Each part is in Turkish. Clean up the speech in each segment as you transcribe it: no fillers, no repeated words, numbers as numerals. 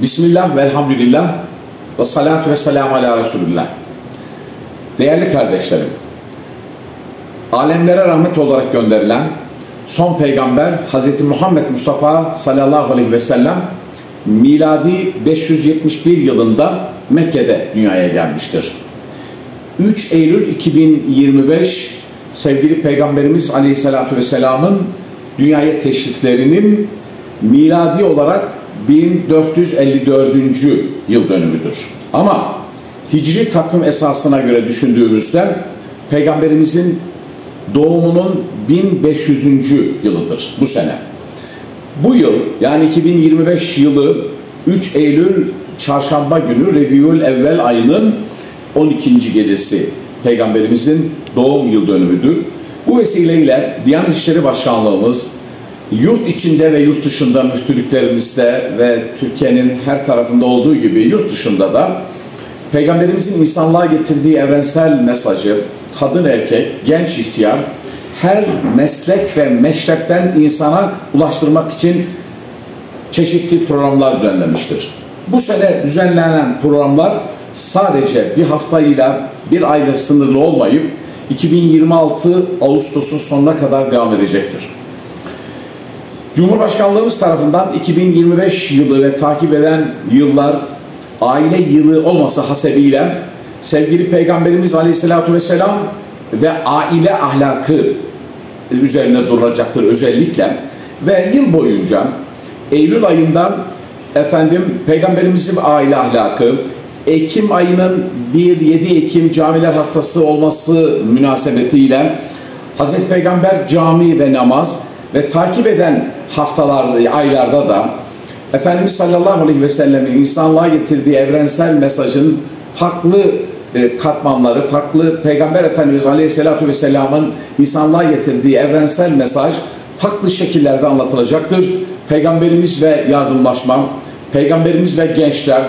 Bismillah ve elhamdülillah ve salatu ve selamu ala Resulullah. Değerli kardeşlerim, alemlere rahmet olarak gönderilen son peygamber Hz. Muhammed Mustafa sallallahu aleyhi ve sellem miladi 571 yılında Mekke'de dünyaya gelmiştir. 3 Eylül 2025 sevgili Peygamberimiz Aleyhisselatü Vesselam'ın dünyaya teşriflerinin miladi olarak 1454. yıl dönümüdür. Ama hicri takvim esasına göre düşündüğümüzde Peygamberimizin doğumunun 1500. yılıdır bu sene. Bu yıl yani 2025 yılı 3 Eylül çarşamba günü Rebiül Evvel ayının 12. gecesi Peygamberimizin doğum yıl dönümüdür. Bu vesileyle Diyanet İşleri Başkanlığımız yurt içinde ve yurt dışında müftülüklerimizde ve Türkiye'nin her tarafında olduğu gibi yurt dışında da Peygamberimizin insanlığa getirdiği evrensel mesajı kadın erkek, genç ihtiyar her meslek ve meşrepten insana ulaştırmak için çeşitli programlar düzenlemiştir. Bu sene düzenlenen programlar sadece bir haftayla bir ayla sınırlı olmayıp 2026 Ağustos'un sonuna kadar devam edecektir. Cumhurbaşkanlığımız tarafından 2025 yılı ve takip eden yıllar aile yılı olması hasebiyle sevgili Peygamberimiz Aleyhisselatü Vesselam ve aile ahlakı üzerine durulacaktır özellikle ve yıl boyunca Eylül ayından Peygamberimizin aile ahlakı, Ekim ayının 1-7 Ekim Camiler Haftası olması münasebetiyle Hazreti Peygamber cami ve namaz ve takip eden aylarda da Efendimiz sallallahu aleyhi ve sellemin insanlığa getirdiği evrensel mesajın farklı katmanları, farklı Peygamber Efendimiz aleyhissalatu vesselamın insanlığa getirdiği evrensel mesaj farklı şekillerde anlatılacaktır. Peygamberimiz ve yardımlaşma, Peygamberimiz ve gençler,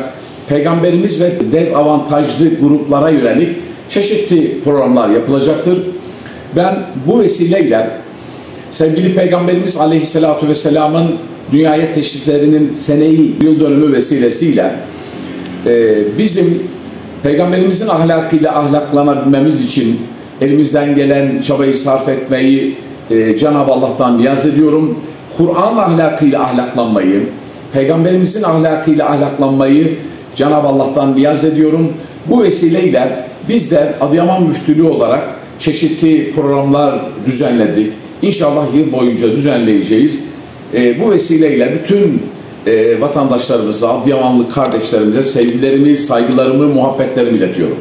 Peygamberimiz ve dezavantajlı gruplara yönelik çeşitli programlar yapılacaktır. Ben bu vesileyle sevgili Peygamberimiz Aleyhisselatü Vesselam'ın dünyaya teşriflerinin seneyi yıl dönümü vesilesiyle bizim Peygamberimizin ahlakıyla ahlaklanabilmemiz için elimizden gelen çabayı sarf etmeyi Cenab-ı Allah'tan niyaz ediyorum. Kur'an ahlakıyla ahlaklanmayı, Peygamberimizin ahlakıyla ahlaklanmayı Cenab-ı Allah'tan niyaz ediyorum. Bu vesileyle biz de Adıyaman Müftülüğü olarak çeşitli programlar düzenledik. İnşallah yıl boyunca düzenleyeceğiz. Bu vesileyle bütün vatandaşlarımıza, Adıyamanlı kardeşlerimize sevgilerimi, saygılarımı, muhabbetlerimi iletiyorum.